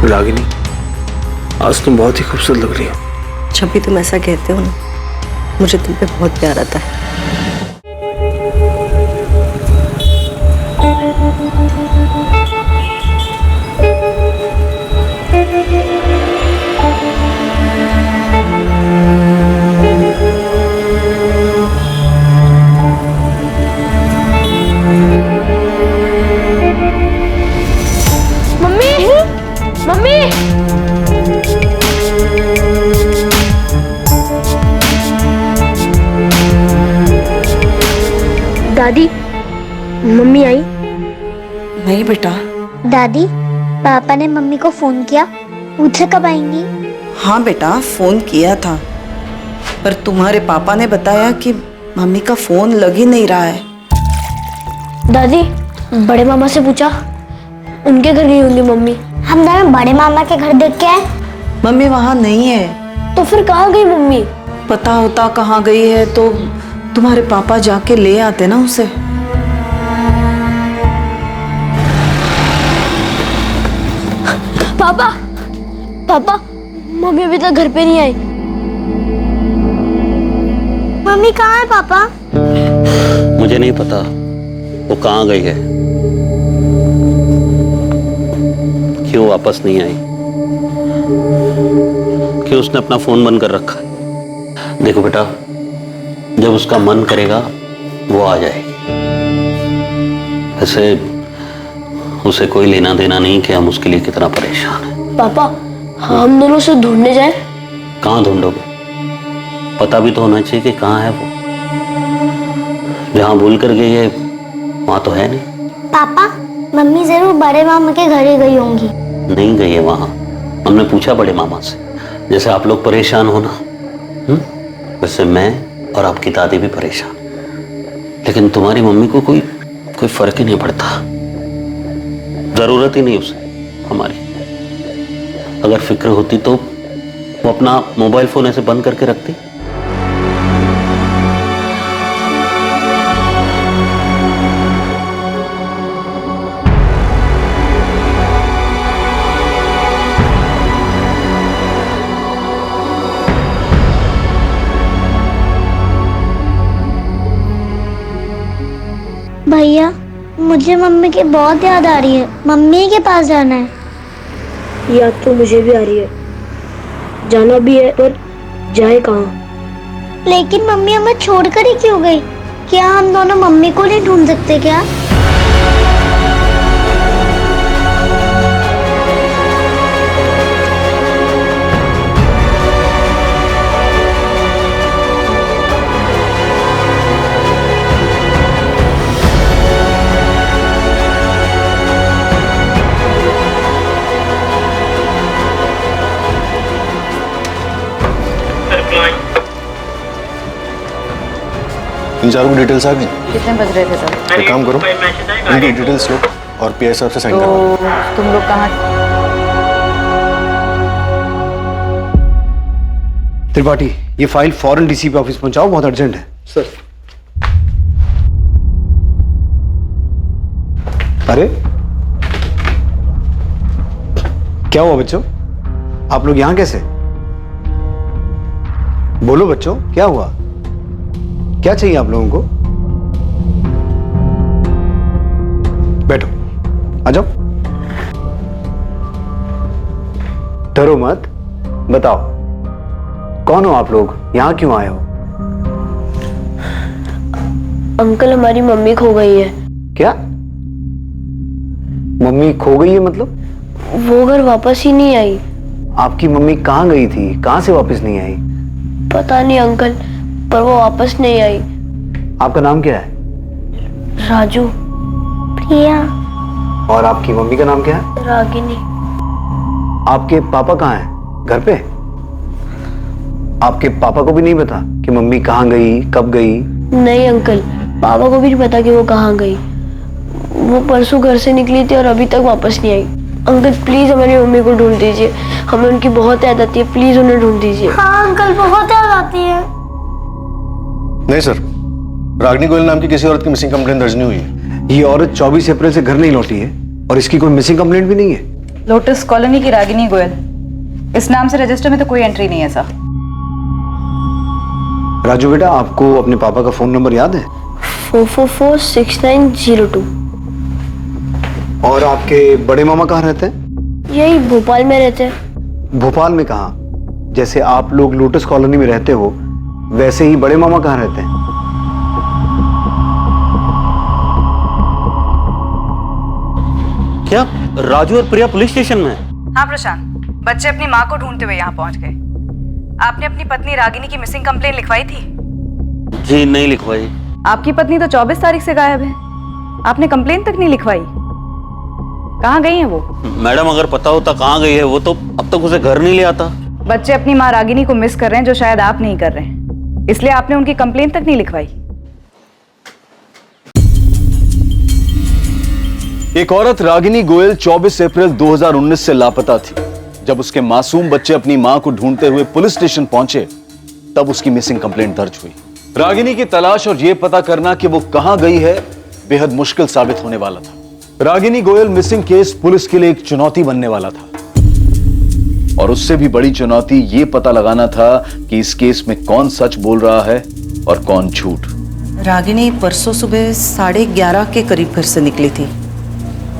रागिनी, आज तुम बहुत ही खूबसूरत लग रही हो। जब भी तुम ऐसा कहते हो ना, मुझे तुम पे बहुत प्यार आता है। दादी, मम्मी आई? नहीं बेटा। दादी, पापा ने मम्मी को फोन किया, पूछा कब आएंगी? हाँ बेटा, फोन किया था, पर तुम्हारे पापा ने बताया कि मम्मी का फोन लग ही नहीं रहा है। दादी, बड़े मामा से पूछा, उनके घर गई होंगी मम्मी। हम दोनों बड़े मामा के घर देख के आए। मम्मी वहाँ नहीं है। तो फिर कहाँ गई मम्मी? पता होता कहाँ गई है तो तुम्हारे पापा जाके ले आते ना उसे। पापा, पापा, मम्मी अभी तक घर पे नहीं आई। मम्मी कहाँ है पापा? मुझे नहीं पता वो कहाँ गई है, क्यों वापस नहीं आई, क्यों उसने अपना फोन बंद कर रखा है। देखो बेटा, जब उसका मन करेगा वो आ जाएगी। वैसे उसे कोई लेना देना नहीं कि हम उसके लिए कितना परेशान हैं। पापा, हम दोनों से ढूंढने जाए? कहाँ ढूंढोगे? पता भी तो होना चाहिए कि कहाँ है वो। जहाँ भूल कर गई है वहाँ तो है नहीं। पापा, मम्मी जरूर बड़े मामा के घर ही गई होंगी। नहीं गई है वहाँ। हमने पूछा बड़े मामा से, जैसे आप लोग परेशान हो ना, वैसे मैं और आपकी दादी भी परेशान, लेकिन तुम्हारी मम्मी को कोई फर्क ही नहीं पड़ता। जरूरत ही नहीं उसे हमारी। अगर फिक्र होती तो वो अपना मोबाइल फोन ऐसे बंद करके रखती। भैया, मुझे मम्मी की बहुत याद आ रही है। मम्मी के पास जाना है। याद तो मुझे भी आ रही है, जाना भी है, पर जाए कहाँ? लेकिन मम्मी हमें छोड़कर ही क्यों गई? क्या हम दोनों मम्मी को नहीं ढूंढ सकते क्या? इन चारों की डिटेल्स आ गई। कितने बज रहे थे सर? एक काम करो, इनकी डिटेल्स लो और पीआई साहब से साइन करवाओ। तो तुम लोग कहाँ? त्रिपाठी, ये फाइल फौरन डीसीपी ऑफिस पहुंचाओ, बहुत अर्जेंट है। सर। अरे क्या हुआ बच्चों? आप लोग यहां कैसे? बोलो बच्चों, क्या हुआ? क्या चाहिए आप लोगों को? बैठो, आ जाओ। डरो मत, बताओ कौन हो आप लोग, यहां क्यों आए हो? अंकल, हमारी मम्मी खो गई है। क्या? मम्मी खो गई है मतलब? वो घर वापस ही नहीं आई। आपकी मम्मी कहाँ गई थी, कहाँ से वापस नहीं आई? पता नहीं अंकल, पर वो वापस नहीं आई। आपका नाम क्या है? राजू। प्रिया। और आपकी मम्मी का नाम क्या है? रागिनी। आपके पापा कहाँ हैं? घर पे? आपके पापा को भी नहीं पता कि मम्मी कहाँ गई, कब गई? नहीं अंकल, पापा को भी नहीं पता कि वो कहाँ गई। वो परसों घर से निकली थी और अभी तक वापस नहीं आई। अंकल प्लीज हमारी मम्मी को ढूंढ दीजिए, हमें उनकी बहुत याद आती है, प्लीज उन्हें ढूंढ दीजिए। हाँ अंकल, बहुत याद आती है। नहीं सर, रागिनी गोयल नाम की किसी औरत की मिसिंग कंप्लेंट दर्ज नहीं हुई है। ये औरत 24 अप्रैल से घर नहीं लौटी है और इसकी कोई मिसिंग कंप्लेंट भी नहीं है। लोटस कॉलोनी की रागिनी गोयल, इस नाम से रजिस्टर में तो कोई एंट्री नहीं है सर। राजू बेटा, आपको अपने पापा का फोन नंबर याद है? 4446902। और आपके बड़े मामा कहाँ रहते हैं? यही भोपाल में रहते हैं। भोपाल में कहाँ? जैसे आप लोग लोटस कॉलोनी में रहते हो, वैसे ही बड़े मामा कहाँ रहते हैं? क्या राजू और प्रिया पुलिस स्टेशन में है? हाँ प्रशांत, बच्चे अपनी माँ को ढूंढते हुए यहाँ पहुंच गए। आपने अपनी पत्नी रागिनी की मिसिंग कंप्लेन लिखवाई थी? जी नहीं लिखवाई। आपकी पत्नी तो 24 तारीख से गायब है, आपने कंप्लेन तक नहीं लिखवाई। कहाँ गई है वो? मैडम अगर पता होता कहाँ गई है वो तो अब तक उसे घर नहीं ले आता। बच्चे अपनी माँ रागिनी को मिस कर रहे हैं, जो शायद आप नहीं कर रहे हैं, इसलिए आपने उनकी कंप्लेन तक नहीं लिखवाई। एक औरत रागिनी गोयल 24 अप्रैल 2019 से लापता थी। जब उसके मासूम बच्चे अपनी मां को ढूंढते हुए पुलिस स्टेशन पहुंचे, तब उसकी मिसिंग कंप्लेंट दर्ज हुई। रागिनी की तलाश और यह पता करना कि वो कहां गई है बेहद मुश्किल साबित होने वाला था। Ragini Goyal missing case police के लिए एक चुनौती बनने वाला था, और उससे भी बड़ी चुनौती यह पता लगाना था कि इस केस में कौन सच बोल रहा है और कौन झूठ। रागिनी परसों सुबह 11:30 के करीब घर से निकली थी।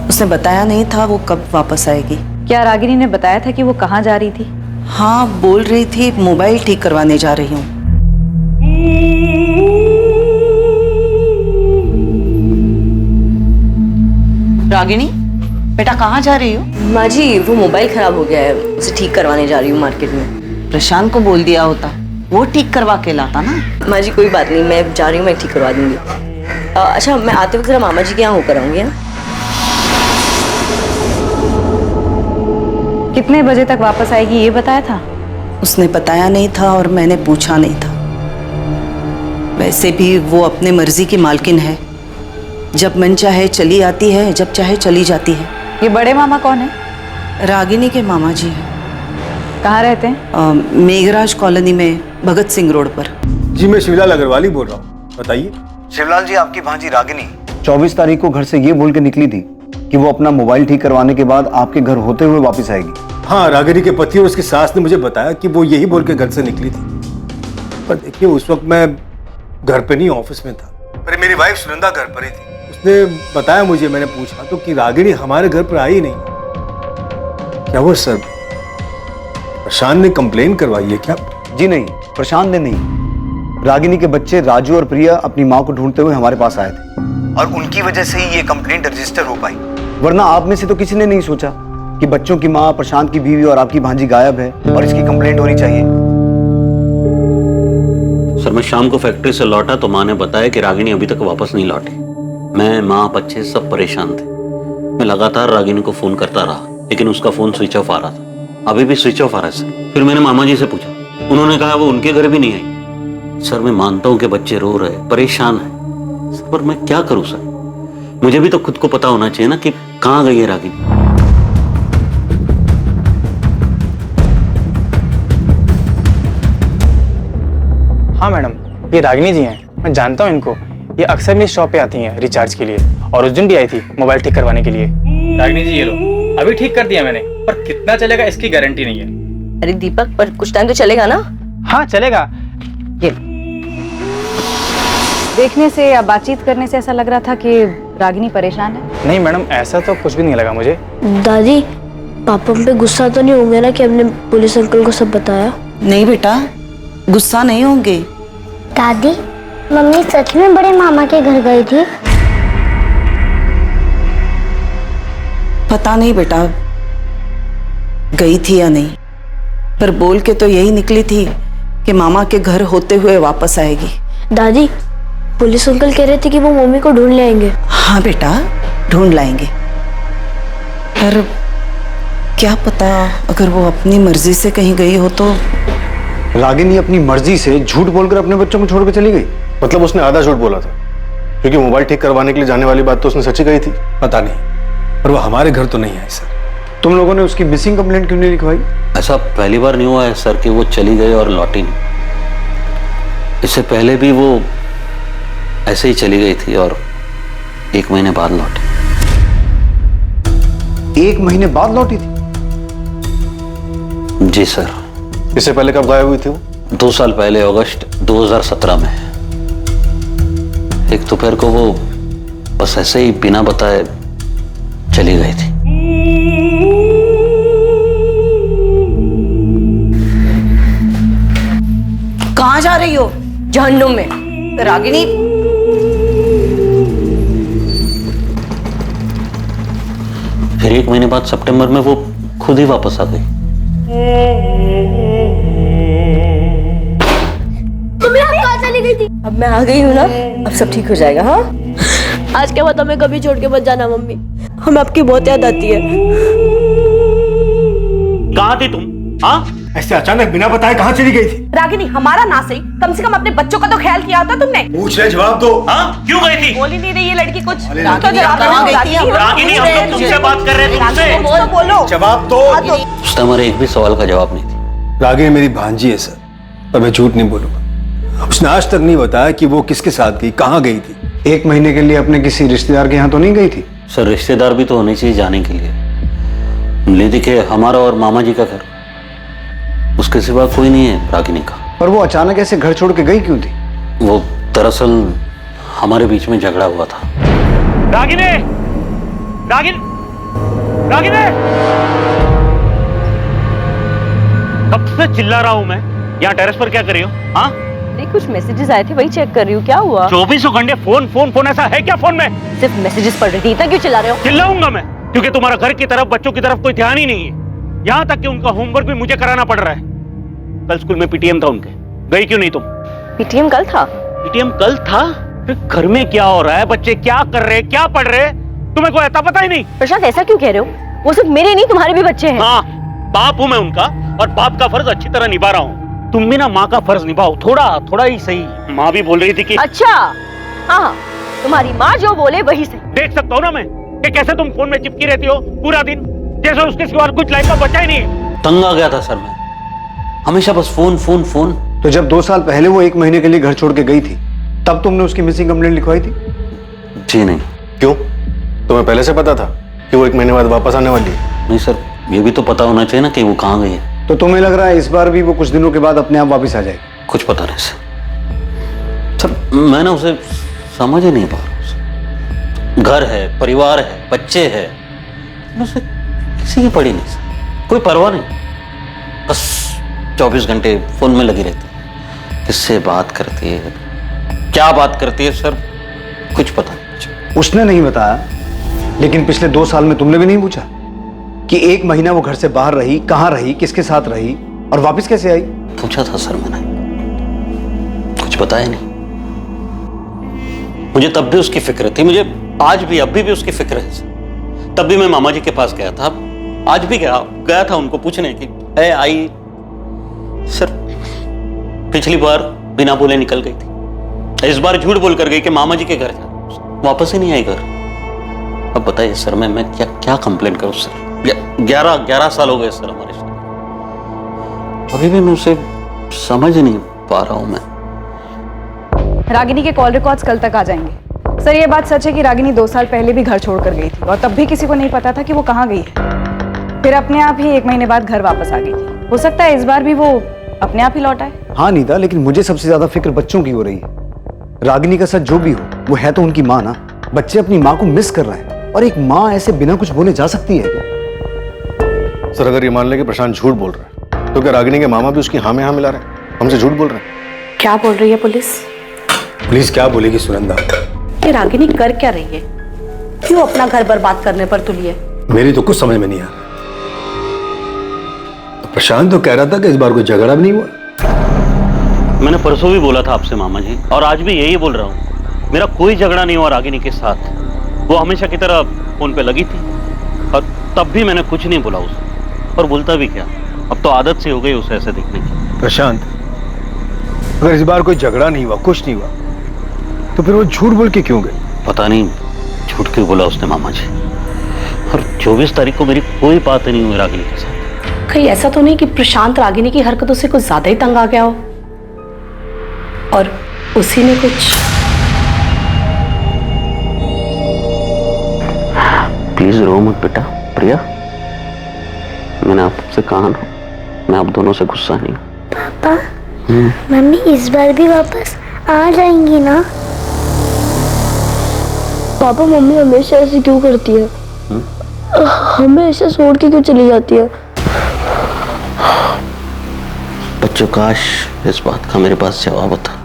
उसने बताया नहीं था वो कब वापस आएगी। क्या रागिनी ने बताया था कि वो कहाँ जा रही थी? हाँ, बोल रही थी मोबाइल ठीक करवाने जा रही हूँ। रागिनी, बेटा कहाँ जा रही हो? माँ जी, वो मोबाइल खराब हो गया है, उसे ठीक करवाने जा रही हूँ मार्केट में। प्रशांत को बोल दिया होता, वो ठीक करवा के लाता ना। माँ जी कोई बात नहीं, मैं जा रही हूँ, मैं ठीक करवा दूंगी। अच्छा, मैं आते वक्त जरा मामा जी के यहाँ होकर आऊंगी। हाँ? कितने बजे तक वापस आएगी ये बताया था? उसने बताया नहीं था और मैंने पूछा नहीं था। वैसे भी वो अपने मर्जी की मालकिन है, जब मन चाहे चली आती है, जब चाहे चली जाती है। ये बड़े मामा कौन है? रागिनी के मामा जी हैं। कहाँ रहते हैं? मेघराज कॉलोनी में, भगत सिंह रोड पर। जी मैं शिवलाल अग्रवाल ही बोल रहा हूँ, बताइए। शिवलाल जी, आपकी भांजी रागिनी 24 तारीख को घर से ये बोल के निकली थी कि वो अपना मोबाइल ठीक करवाने के बाद आपके घर होते हुए वापस आएगी। हाँ, रागिनी के पति और उसकी सास ने मुझे बताया कि वो यही बोल के घर से निकली थी। पर देखिए, उस वक्त मैं घर पे नहीं, ऑफिस में था। पर मेरी वाइफ सुनंदा घर पर ही थी। उसने बताया मुझे, मैंने पूछा तो कि रागिनी हमारे घर पर आई नहीं। क्या वो सर प्रशांत ने कंप्लेन करवाई है क्या? जी नहीं, प्रशांत ने नहीं। रागिनी के बच्चे राजू और प्रिया अपनी माँ को ढूंढते हुए हमारे पास आए थे, और उनकी वजह से ही ये कंप्लेंट रजिस्टर हो पाई। वरना आप में से तो किसी ने नहीं सोचा कि बच्चों की माँ, प्रशांत की बीवी और आपकी भांजी गायब है और इसकी कंप्लेंट होनी चाहिए। सर, मैं शाम को फैक्ट्री से लौटा तो माँ ने बताया कि रागिनी अभी तक वापस नहीं लौटी। मैं, माँ, बच्चे सब परेशान थे। मैं लगातार रागिनी को फोन करता रहा, लेकिन उसका फोन स्विच ऑफ आ रहा था। अभी भी स्विच ऑफ आ रहा है सर। फिर मैंने मामा जी से पूछा, उन्होंने कहा वो उनके घर भी नहीं आई। सर, मैं मानता हूँ कि बच्चे रो रहे, परेशान है सर, पर मैं क्या करूँ सर? मुझे भी तो खुद को पता होना चाहिए ना कि कहाँ गई है रागिनी। हाँ मैडम, ये रागिनी जी हैं, मैं जानता हूँ इनको। ये अक्सर मेरी शॉप पे आती हैं रिचार्ज के लिए, और उस दिन भी आई थी मोबाइल ठीक करवाने के लिए। रागिनी जी ये लो, अभी ठीक कर दिया मैंने, पर कितना चलेगा इसकी गारंटी नहीं है। अरे दीपक, पर कुछ टाइम तो चलेगा ना? हाँ चलेगा। ये देखने से या बातचीत करने से ऐसा लग रहा था कि रागिनी परेशान है। नहीं मैडम, ऐसा तो कुछ भी नहीं लगा मुझे। दादी, पापा हम पे गुस्सा तो नहीं होंगे ना कि हमने पुलिस अंकल को सब बताया? नहीं बेटा, गुस्सा नहीं होंगे। दादी, मम्मी सच में बड़े मामा के घर गई थी? पता नहीं बेटा, गई थी या नहीं, पर बोल के तो यही निकली थी कि मामा के घर होते हुए वापस आएगी। दादी, पुलिस अंकल कह रहे थे कि वो मम्मी को ढूंढ लाएंगे। हाँ बेटा, ढूंढ लाएंगे, पर क्या पता अगर वो अपनी मर्जी से कहीं गई हो तो। रागिनी अपनी मर्जी से झूठ बोलकर अपने बच्चों को छोड़कर चली गई? मतलब उसने आधा झूठ बोला था, क्योंकि मोबाइल ठीक करवाने के लिए जाने वाली बात तो उसने सच्ची कही थी। पता नहीं, पर वो हमारे घर तो नहीं आई सर। तुम लोगों ने उसकी मिसिंग कंप्लेंट क्यों नहीं लिखवाई? ऐसा पहली बार नहीं हुआ है सर कि वो चली गई और लौटी नहीं। इससे पहले भी वो ऐसे ही चली गई थी और 1 महीने बाद लौटी। 1 महीने बाद लौटी थी? जी सर। इससे पहले कब गायब हुई थी वो? 2 साल पहले अगस्त 2017 में एक दोपहर को वो बस ऐसे ही बिना बताए चली गई थी। कहाँ जा रही हो? जहन्नुम में। रागिनी, फिर 1 महीने बाद सितंबर में वो खुद ही वापस आ गई। कहाँ चली गई थी? अब मैं आ गई हूँ ना, अब सब ठीक हो जाएगा। हाँ, आज के बाद हमें कभी छोड़ के मत जाना मम्मी, हमें आपकी बहुत याद आती है। कहाँ थी तुम? हाँ, ऐसे अचानक बिना बताए कहाँ चली गई थी? रागिनी, हमारा ना सही, कम से कम अपने बच्चों का तो ख्याल किया होता तुमने। पूछ रहे, जवाब दो। हाँ, क्यों गई थी? बोल ही नहीं रही है लड़की कुछ। रागिनी, आप कहाँ गई थी? रागिनी, हम लोग तुमसे बात कर रहे हैं, तुमसे। बोलो। जवाब दो। उसने हमारे एक भी सवाल का जवाब नहीं दिया। रागिनी मेरी भांजी है सर, पर मैं झूठ नहीं बोलूंगा। उसने आज तक नहीं बताया कि वो किसके साथ गई, कहाँ गई थी। 1 महीने के लिए अपने किसी रिश्तेदार के यहाँ तो नहीं गई थी? सर, रिश्तेदार भी तो होने चाहिए जाने के लिए। निधि के हमारा और मामा जी का घर, उसके सिवा कोई नहीं है रागिनी का। पर वो अचानक ऐसे घर छोड़ के गई क्यों थी? वो दरअसल हमारे बीच में झगड़ा हुआ था। रागिनी, रागिनी, रागिनी, कब से चिल्ला रहा हूं मैं? यहाँ टेरेस पर क्या कर रही हो? हाँ, अरे कुछ मैसेजेस आए थे, वही चेक कर रही हूँ। क्या हुआ? 24 घंटे फोन फोन फोन, ऐसा है क्या फोन में? सिर्फ मैसेजेस पढ़ रही थी, इतना क्यों चिल्ला रहे हो? चिल्लाऊंगा मैं, क्योंकि तुम्हारा घर की तरफ, बच्चों की तरफ कोई ध्यान ही नहीं है। यहाँ तक कि उनका होमवर्क भी मुझे कराना पड़ रहा है। कल स्कूल में पीटीएम था उनके, गई क्यों नहीं तुम? पीटीएम कल था? पीटीएम कल था? फिर घर में क्या हो रहा है, बच्चे क्या कर रहे, क्या पढ़ रहे, तुम्हें कोई आता पता ही नहीं? प्रशांत, ऐसा क्यों कह रहे हो? वो सिर्फ मेरे नहीं, तुम्हारे भी बच्चे हैं। हाँ, बाप हूं मैं उनका, और बाप का फर्ज अच्छी तरह निभा रहा हूँ। तुम भी ना माँ का फर्ज निभाओ, थोड़ा थोड़ा ही सही। माँ भी बोल रही थी कि अच्छा, हाँ, तुम्हारी माँ जो बोले वही सही। देख सकता हूँ ना मैं कि कैसे तुम फोन में चिपकी रहती हो पूरा दिन, जैसे उसके सिवा कुछ लाइफ का बचा ही नहीं है। तंग आ गया था सर मैं, हमेशा बस फोन फोन फोन। तो जब 2 साल पहले वो 1 महीने के लिए घर छोड़ के गई थी, तब तुमने उसकी मिसिंग कंप्लेंट लिखवाई थी? जी नहीं। क्यों? तुम्हें पहले से पता था कि वो 1 महीने बाद वापस आने वाली है? नहीं सर, ये भी तो पता होना चाहिए ना कि वो कहाँ गई है। तो तुम्हें लग रहा है इस बार भी वो कुछ दिनों के बाद अपने आप वापस आ जाएगी? कुछ पता नहीं सर, मैं ना उसे समझ ही नहीं पा रहा हूँ। घर है, परिवार है, बच्चे हैं, उसे किसी की पड़ी नहीं सर, कोई परवाह नहीं। बस 24 घंटे फोन में लगी रहती है। किससे बात करती है, क्या बात करती है सर, कुछ पता नहीं। उसने नहीं बताया, लेकिन पिछले 2 साल में तुमने भी नहीं पूछा कि 1 महीना वो घर से बाहर रही, कहाँ रही, किसके साथ रही और वापस कैसे आई? पूछा था सर मैंने, कुछ बताया नहीं। मुझे तब भी उसकी फिक्र थी, मुझे आज भी अभी भी उसकी फिक्र है। तब भी मैं मामा जी के पास गया था, आज भी गया था उनको पूछने की है आई। सर, पिछली बार बिना बोले निकल गई थी, इस बार झूठ बोल कर गई कि मामा जी के घर था, वापस ही नहीं आई घर। अब बताइए सर, मैं क्या कंप्लेंट करूं सर? 11 साल हो गए सर हमारे साथ, अभी भी मैं उसे समझ नहीं पा रहा हूं मैं। रागिनी के कॉल रिकॉर्ड्स कल तक आ जाएंगे। सर, ये बात सच है कि रागिनी 2 साल पहले भी घर छोड़कर गई थी और तब भी किसी को नहीं पता था कि वो कहाँ गई है। फिर अपने आप ही 1 महीने बाद घर वापस आ गई थी। हो सकता है इस बार भी वो अपने आप ही लौट आए। हाँ नीता, लेकिन मुझे सबसे ज्यादा फिक्र बच्चों की हो रही है। रागिनी का सच जो भी हो, वो है तो उनकी माँ ना। बच्चे अपनी माँ को मिस कर रहे हैं, और एक माँ ऐसे बिना कुछ बोले जा सकती है? सर, अगर ये मान ले कि प्रशांत झूठ बोल रहा है, तो क्या रागिनी के मामा भी उसकी हाँ में हाँ मिला रहे हैं, हमसे झूठ बोल रहे हैं? क्या बोल रही है पुलिस? पुलिस क्या बोलेगी सुनंदा? ये रागिनी कर क्या रही है? क्यों अपना घर बर्बाद करने पर तुली है? मेरी तो कुछ समझ में नहीं आ रहा। तो प्रशांत तो कह रहा था कि इस बार कोई झगड़ा भी नहीं हुआ। मैंने परसों भी बोला था आपसे मामा जी, और आज भी यही बोल रहा हूँ, मेरा कोई झगड़ा नहीं हुआ रागिनी के साथ। वो हमेशा की तरह फोन पे लगी थी, और तब भी मैंने कुछ नहीं बोला उसे, और बोलता भी क्या, अब तो आदत सी हो गई उसे ऐसे देखने की। प्रशांत, अगर इस बार कोई झगड़ा नहीं हुआ, कुछ नहीं हुआ, तो फिर वो झूठ बोल के क्यों गए? पता नहीं झूठ क्यों बोला उसने मामा जी। और 24 तारीख को मेरी कोई बात नहीं हुई रागिनी के साथ। कहीं ऐसा तो नहीं कि प्रशांत रागिनी की हरकतों से कुछ ज्यादा ही तंग आ गया हो और उसी ने कुछ? प्लीज रो मत बेटा। प्रिया, मैंने आपसे कहा ना, मैं आप दोनों से गुस्सा नहीं। पापा, मम्मी इस बार भी वापस आ जाएंगी ना? पापा, मम्मी हमेशा ऐसे क्यों करती है? हमेशा छोड़ के क्यों चली जाती है? बच्चों, काश इस बात का मेरे पास जवाब होता।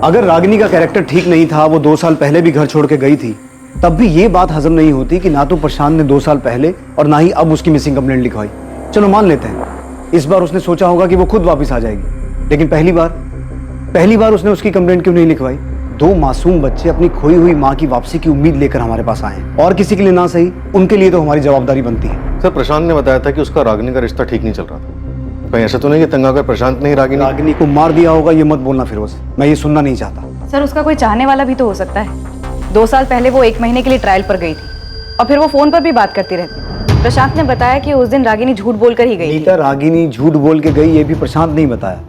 अगर रागिनी का कैरेक्टर ठीक नहीं था, वो 2 साल पहले भी घर छोड़ के गई थी, तब भी ये बात हजम नहीं होती कि ना तो प्रशांत ने 2 साल पहले और ना ही अब उसकी मिसिंग कंप्लेंट लिखवाई। चलो मान लेते हैं, इस बार उसने सोचा होगा कि वो खुद वापस आ जाएगी, लेकिन पहली बार उसने उसकी कंप्लेंट क्यों नहीं लिखवाई? 2 मासूम बच्चे अपनी खोई हुई माँ की वापसी की उम्मीद लेकर हमारे पास आए, और किसी के लिए ना सही, उनके लिए तो हमारी जवाबदारी बनती है। सर, प्रशांत ने बताया था कि उसका रागिनी का रिश्ता ठीक नहीं चल रहा था। कहीं ऐसा तो नहीं कि तंग आकर प्रशांत ने रागिनी को मार दिया होगा? ये मत बोलना फिरोज, मैं ये सुनना नहीं चाहता। सर, उसका कोई चाहने वाला भी तो हो सकता है। 2 साल पहले वो 1 महीने के लिए ट्रायल पर गई थी और फिर वो फोन पर भी बात करती रहती। प्रशांत ने बताया कि उस दिन रागिनी झूठ बोलकर ही गई थी। रागिनी झूठ बोल के गई ये भी प्रशांत नहीं बताया,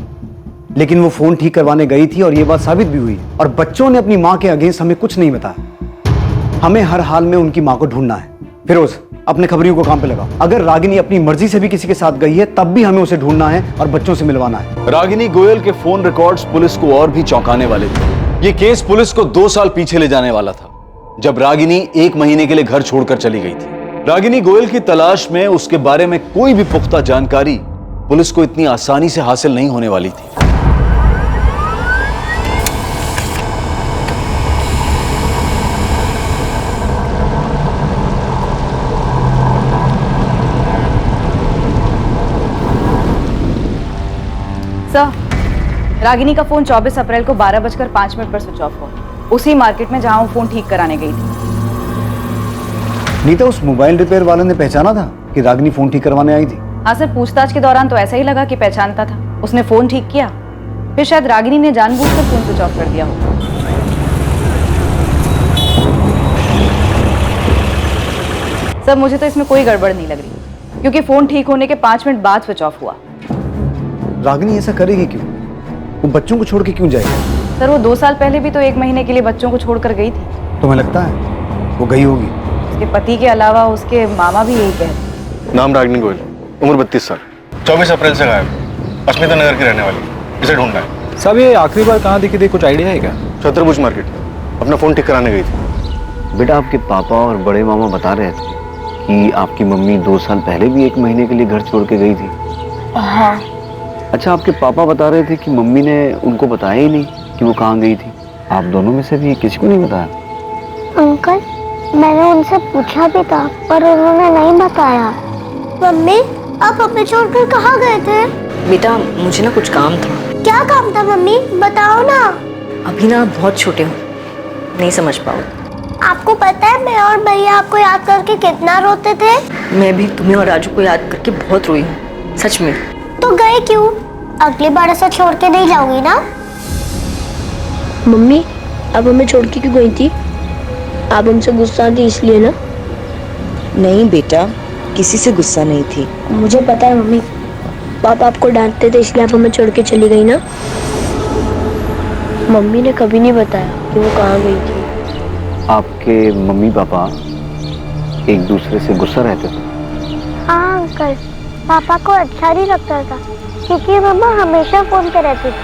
लेकिन वो फोन ठीक करवाने गई थी और ये बात साबित भी हुई। और बच्चों ने अपनी माँ के अगेंस्ट हमें कुछ नहीं बताया। हमें हर हाल में उनकी माँ को ढूंढना है। फिरोज, अपने खबरियों को काम पे लगाओ। अगर रागिनी अपनी मर्जी से भी किसी के साथ गई है, तब भी हमें उसे ढूंढना है और बच्चों से मिलवाना है। रागिनी गोयल के फोन रिकॉर्ड्स पुलिस को और भी चौंकाने वाले थे। ये केस पुलिस को 2 साल पीछे ले जाने वाला था, जब रागिनी 1 महीने के लिए घर छोड़कर चली गई थी। रागिनी गोयल की तलाश में उसके बारे में कोई भी पुख्ता जानकारी पुलिस को इतनी आसानी से हासिल नहीं होने वाली थी। सर, रागिनी का फोन 24 अप्रैल को 12:05 पर स्विच ऑफ हुआ, उसी मार्केट में जहां वो फोन ठीक कराने गई थी। नीता, उस मोबाइल रिपेयर वाले ने पहचाना था कि रागिनी फोन ठीक करवाने आई थी? हाँ सर, पूछताछ के दौरान तो ऐसा ही लगा कि पहचानता था। उसने फोन ठीक किया, फिर शायद रागिनी ने जानबूझकर फोन स्विच ऑफ कर दिया हो। सर, मुझे तो इसमें कोई गड़बड़ नहीं लग रही, क्योंकि फोन ठीक होने के 5 मिनट बाद स्विच ऑफ हुआ। रागिनी ऐसा करेगी क्यों? वो बच्चों को छोड़ के क्यों जाएगी? सर, वो 2 साल पहले भी तो 1 महीने के लिए बच्चों को छोड़कर गई थी। तुम्हें लगता है वो गई होगी? उसके पति के अलावा उसके मामा भी यही कहते। नाम रागिनी गोयल, उम्र 32 साल, 24 अप्रैल से गायब, अस्मिता नगर की रहने वाली। इसे ढूंढना है। सब ये आखिरी बार कहाँ दिखी थी, कुछ आइडिया है क्या? चतुर्भुज मार्केट, अपना फोन ठीक कराने गई थी। बेटा, आपके पापा और बड़े मामा बता रहे थे कि आपकी मम्मी 2 साल पहले भी 1 महीने के लिए घर छोड़ के गई थी। हाँ। अच्छा, आपके पापा बता रहे थे कि मम्मी ने उनको बताया ही नहीं कि वो कहाँ गई थी। आप दोनों में से भी किसी को नहीं बताया? अंकल, मैंने उनसे पूछा भी था पर उन्होंने नहीं बताया। मम्मी, आप हमें छोड़कर कहाँ गए थे? बेटा, मुझे ना कुछ काम था। क्या काम था मम्मी, बताओ ना। अभी ना आप बहुत छोटे हो, नहीं समझ पाओ। आपको पता है मैं और भैया आपको याद करके कितना रोते थे? मैं भी तुम्हें और राजू को याद करके बहुत रोई हूँ, सच में। तो गए क्यों? अगली बार ऐसा छोड़ के नहीं जाऊंगी ना। मम्मी, आप हमें छोड़ के क्यों गई थी? आप हमसे गुस्सा थी इसलिए ना? नहीं बेटा, किसी से गुस्सा नहीं थी। मुझे पता है मम्मी, पापा आपको डांटते थे इसलिए आप हमें छोड़ के चली गई ना। मम्मी ने कभी नहीं बताया कि वो कहाँ गई थी। आपके मम्मी पापा एक दूसरे से गुस्सा रहते थे? हाँ अंकल, पापा को अच्छा नहीं लगता था क्योंकि मम्मा हमेशा फोन पे रहती थी।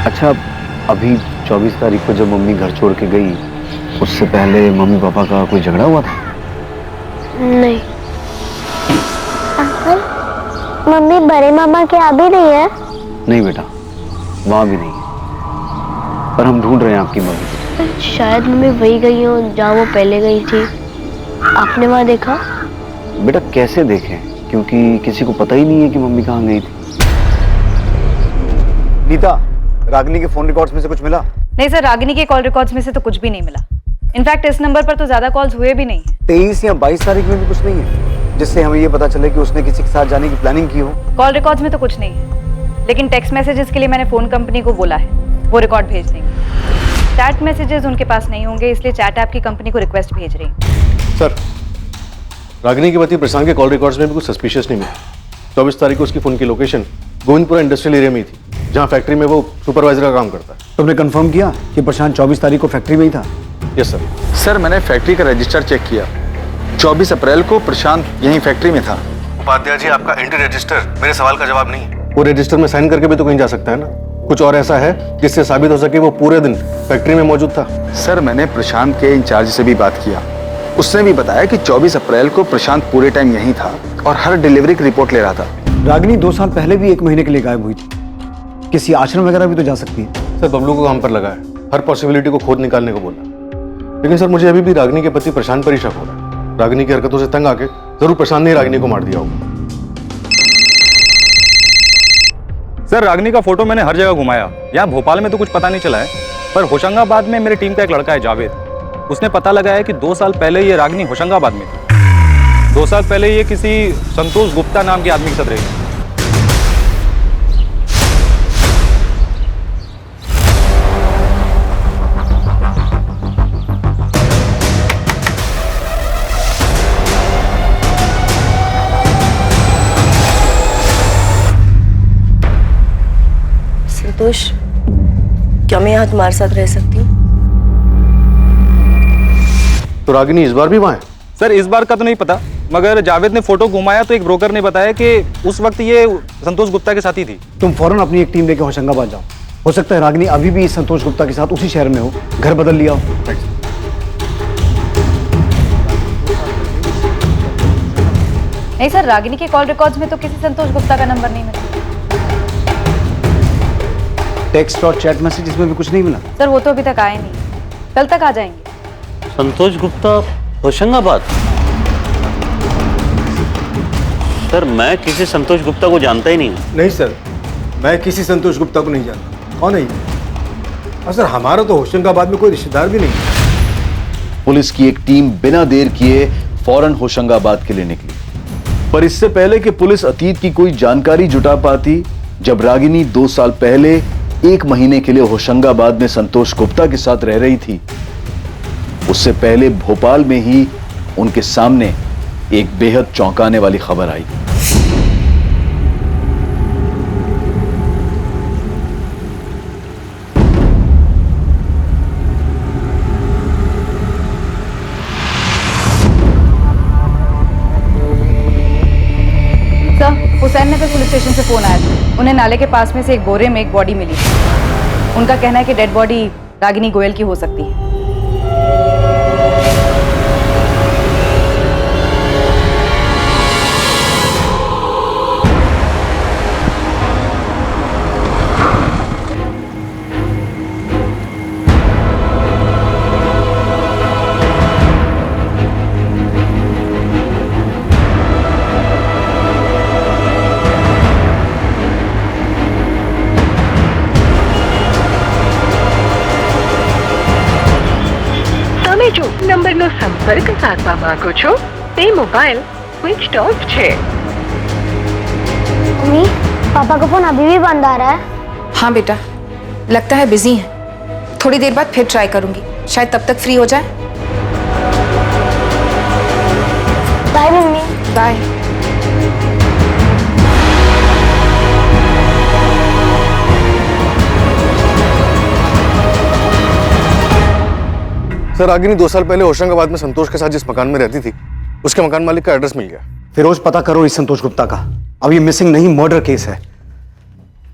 अच्छा, अभी 24 तारीख को जब मम्मी घर छोड़ के गई, उससे पहले मम्मी पापा का कोई झगड़ा हुआ था? नहीं। अंकल, मम्मी बड़े मामा के यहाँ भी नहीं है? नहीं बेटा, वहाँ भी नहीं है, पर हम ढूंढ रहे हैं आपकी मम्मी। शायद मम्मी वही गई हो जहाँ वो पहले गई थी। आपने वहाँ देखा? बेटा, कैसे देखें, क्योंकि किसी को पता ही नहीं है कि मम्मी कहाँ गई थी। नीता, रागिनी के फोन रिकॉर्ड्स में से कुछ मिला? नहीं सर, रागिनी के कॉल रिकॉर्ड्स में से तो कुछ भी नहीं मिला। इनफैक्ट इस नंबर पर तो ज्यादा कॉल्स हुए भी नहीं। 23 या 22 तारीख में भी कुछ नहीं है जिससे हमें ये पता चले कि उसने किसी के साथ जाने की प्लानिंग की हो? कॉल रिकॉर्ड्स में तो कुछ नहीं है, लेकिन टेक्स्ट मैसेजेस के लिए मैंने फोन कंपनी को बोला है, वो रिकॉर्ड भेज देंगे। चैट मैसेजेस उनके पास नहीं होंगे, इसलिए चैट ऐप की कंपनी को रिक्वेस्ट भेज रही हूँ। सर, रागिनी के पति प्रशांत के कॉल रिकॉर्ड्स में भी कुछ सस्पिशियस नहीं मिला। 24 तारीख को उसकी फोन की लोकेशन गोविंदपुरा इंडस्ट्रियल एरिया में ही थी, जहाँ फैक्ट्री में वो सुपरवाइजर का काम करता है। तुमने कंफर्म किया कि प्रशांत 24 तारीख को फैक्ट्री में ही था? Yes sir. सर मैंने फैक्ट्री का रजिस्टर चेक किया, 24 अप्रैल को प्रशांत यहीं फैक्ट्री में था। उपाध्याय जी, आपका एंट्री रजिस्टर मेरे सवाल का जवाब नहीं है। वो रजिस्टर में साइन करके भी तो कहीं जा सकता है ना। कुछ और ऐसा है जिससे साबित हो सके वो पूरे दिन फैक्ट्री में मौजूद था? सर मैंने प्रशांत के इंचार्ज से भी बात किया, उसने भी बताया कि 24 अप्रैल को प्रशांत पूरे टाइम यहीं था और हर डिलीवरी की रिपोर्ट ले रहा था। रागिनी 2 साल पहले भी 1 महीने के लिए गायब हुई थी, किसी आश्रम वगैरह भी तो जा सकती है। सर बबलू को काम पर लगा है, हर पॉसिबिलिटी को खोद निकालने को बोला, लेकिन सर मुझे अभी भी रागिनी के पति प्रशांत पर ही शक हो रहा है। रागिनी की हरकतों से तंग आके जरूर प्रशांत ने रागिनी को मार दिया होगा। सर रागिनी का फोटो मैंने हर जगह घुमाया, यहाँ भोपाल में तो कुछ पता नहीं चला है, पर होशंगाबाद में मेरी टीम का एक लड़का है जावेद, उसने पता लगाया कि 2 साल पहले ये रागिनी होशंगाबाद में थी। 2 साल पहले ये किसी संतोष गुप्ता नाम के आदमी के साथ रही। संतोष, क्या मैं यहाँ तुम्हारे साथ रह सकती हूँ? तो रागिनी इस बार भी वहाँ है? सर इस बार का तो नहीं पता, मगर जावेद ने फोटो घुमाया तो एक ब्रोकर ने बताया कि उस वक्त ये संतोष गुप्ता के साथ ही थी। तुम फौरन अपनी एक टीम लेके होशंगाबाद जाओ, हो सकता है रागिनी अभी भी संतोष गुप्ता के साथ उसी शहर में हो, घर बदल लिया हो। नहीं सर, रागिनी के कॉल रिकॉर्ड्स में तो किसी संतोष गुप्ता का नंबर नहीं मिला। टेक्स्ट और चैट मैसेजेस में भी कुछ नहीं मिला? सर वो तो अभी तक आए नहीं, कल तक आ जाएंगे। संतोष गुप्ता होशंगाबाद? सर मैं किसी संतोष गुप्ता को जानता ही नहीं हूँ। नहीं सर, मैं किसी संतोष गुप्ता को नहीं जानता। कौन है ये? और सर हमारा तो होशंगाबाद में कोई रिश्तेदार भी नहीं है। पुलिस की एक टीम बिना देर किए फौरन होशंगाबाद के लिए निकली, पर इससे पहले कि पुलिस अतीत की कोई जानकारी जुटा पाती, जब रागिनी 2 साल पहले 1 महीने के लिए होशंगाबाद में संतोष गुप्ता के साथ रह रही थी, उससे पहले भोपाल में ही उनके सामने एक बेहद चौंकाने वाली खबर आई। हुसैन नगर पुलिस स्टेशन से फोन आया था, उन्हें नाले के पास में से एक बोरे में एक बॉडी मिली। उनका कहना है कि डेड बॉडी रागिनी गोयल की हो सकती है। નંબરનો સંપર્ક સાધવા માંગો છો તે મોબાઈલ સ્વિચ ઓફ છે। मम्मी, पापा का फोन अभी भी बंद आ रहा है। हाँ बेटा, लगता है बिजी हैं। थोड़ी देर बाद फिर ट्राई करूंगी, शायद तब तक फ्री हो जाए। Bye mummy. Bye. Sir Ragini 2 साल पहले होशंगाबाद में संतोष के साथ जिस मकान में रहती थी, उसके मकान मालिक का एड्रेस मिल गया। फिरोज, पता करो इस संतोष गुप्ता का। अब ये मिसिंग नहीं, मर्डर केस है।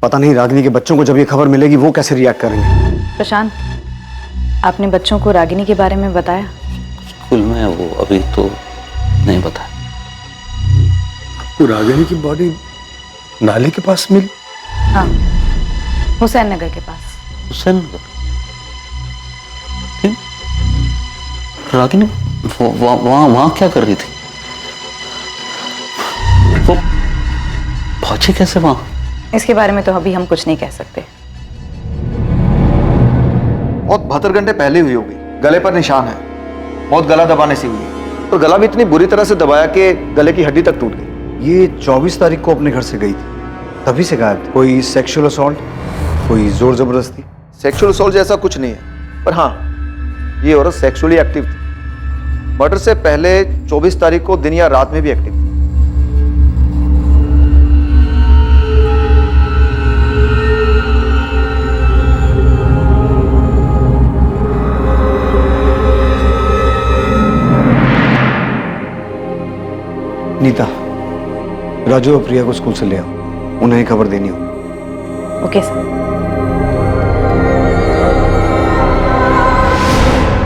पता नहीं रागिनी के बच्चों को जब ये खबर मिलेगी वो कैसे रिएक्ट करेंगे। प्रशांत, आपने बच्चों को रागिनी के बारे में बताया? स्कूल में वो अभी तो नहीं बताया। तो रागिनी की बॉडी नाले के पास मिली? हाँ, हुसैन नगर के पास। हुसैन नगर? रागिनी वहां क्या कर रही थी? वो पहुंची कैसे वहां? इसके बारे में तो अभी हम कुछ नहीं कह सकते। मौत 72 घंटे पहले हुई होगी। गले पर निशान है, मौत गला दबाने से हुई है, और गला भी इतनी बुरी तरह से दबाया कि गले की हड्डी तक टूट गई। ये 24 तारीख को अपने घर से गई थी, तभी से गायब थी। कोई सेक्सुअल असॉल्ट, कोई जोर जबरदस्ती? सेक्सुअल असॉल्ट जैसा कुछ नहीं है, पर हाँ ये औरत सेक्सुअली एक्टिव थी। मर्डर से पहले 24 तारीख को दिन या रात में भी एक्टिव थी। राजू और प्रिया को स्कूल से ले आओ, उन्हें खबर देनी हो। Okay sir.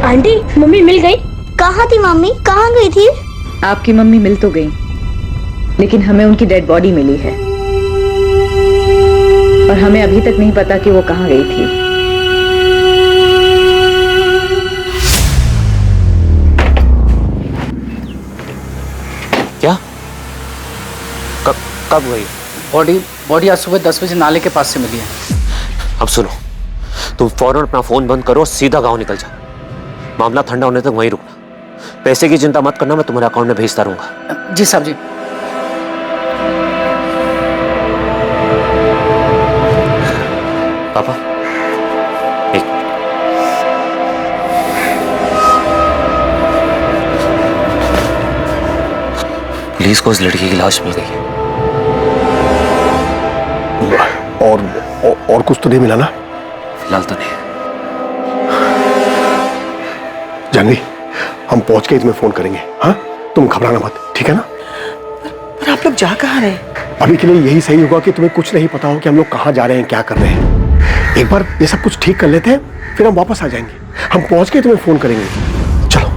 आंटी मम्मी मिल गई? कहाँ थी मम्मी, कहाँ गई थी? आपकी मम्मी मिल तो गई, लेकिन हमें उनकी डेड बॉडी मिली है और हमें अभी तक नहीं पता कि वो कहाँ गई थी। क्या? कब गई? बॉडी आज सुबह 10 बजे नाले के पास से मिली है। अब सुनो, तुम फौरन अपना फोन बंद करो, सीधा गांव निकल जाओ। मामला ठंडा होने तक वहीं रुकना। पैसे की चिंता मत करना, मैं तुम्हारे अकाउंट में भेजता रहूंगा। जी साहब जी। पापा, एक पुलिस को उस लड़की की लाश मिल गई है। और कुछ तो नहीं मिला ना? फिलहाल तो नहीं। जानवी, हम पहुंच के तुम्हें फोन करेंगे। हाँ, तुम घबराना मत, ठीक है ना? पर आप लोग जा कहाँ रहे? अभी के लिए यही सही होगा कि तुम्हें कुछ नहीं पता हो कि हम लोग कहाँ जा रहे हैं, क्या कर रहे हैं। एक बार ये सब कुछ ठीक कर लेते हैं, फिर हम वापस आ जाएंगे। हम पहुंच के तुम्हें फोन करेंगे। चलो।